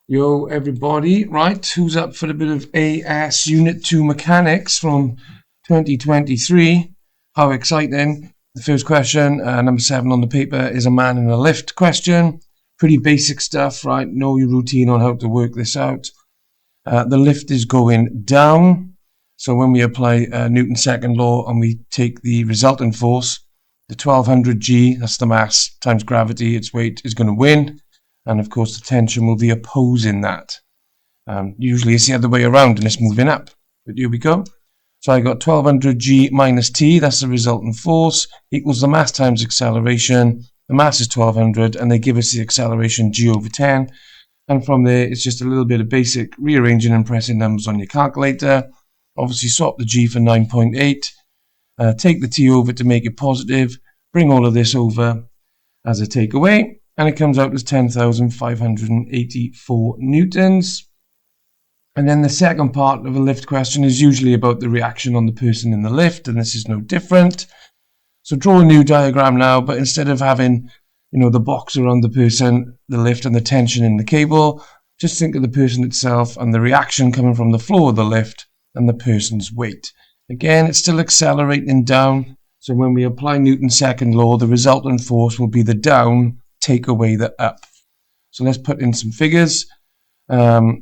Yo, everybody, right? Who's up for a bit of AS Unit 2 Mechanics from 2023? How exciting. The first question, number 7 on the paper, is a man in a lift question. Pretty basic stuff, right? Know your routine on how to work this out. The lift is going down. So when we apply Newton's second law and we take the resultant force, the 1200 G, that's the mass, times gravity, its weight, is going to win. And of course the tension will be opposing that. Usually it's the other way around and it's moving up. But here we go. So I got 1200 G minus T, that's the resultant force, equals the mass times acceleration. The mass is 1200 and they give us the acceleration G over 10. And from there it's just a little bit of basic rearranging and pressing numbers on your calculator. Obviously swap the G for 9.8. Take the T over to make it positive. Bring all of this over as a takeaway. And it comes out as 10,584 newtons. And then the second part of a lift question is usually about the reaction on the person in the lift, and this is no different. So draw a new diagram now, but instead of having, the box around the person, the lift, and the tension in the cable, just think of the person itself and the reaction coming from the floor of the lift and the person's weight. Again, it's still accelerating down. So when we apply Newton's second law, the resultant force will be the down, take away the up. So let's put in some figures. The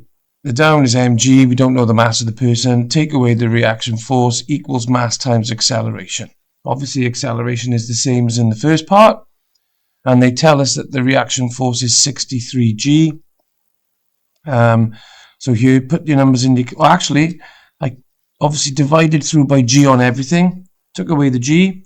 down is mg, we don't know the mass of the person. Take away the reaction force equals mass times acceleration. Obviously acceleration is the same as in the first part. And they tell us that the reaction force is 63 G. So here, put your numbers in the... Well, actually, I obviously divided through by G on everything. Took away the G.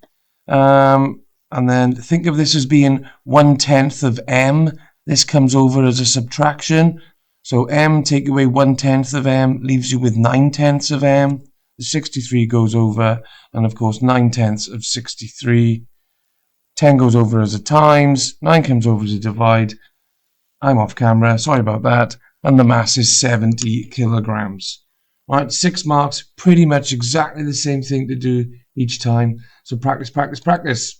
And then think of this as being 1/10 of m. This comes over as a subtraction. So m, take away 1/10 of m, leaves you with 9/10 of m. The 63 goes over, and of course 9/10 of 63. 10 goes over as a times, 9 comes over as a divide. I'm off camera, sorry about that. And the mass is 70 kilograms. Right, 6 marks, pretty much exactly the same thing to do each time. So practice, practice, practice.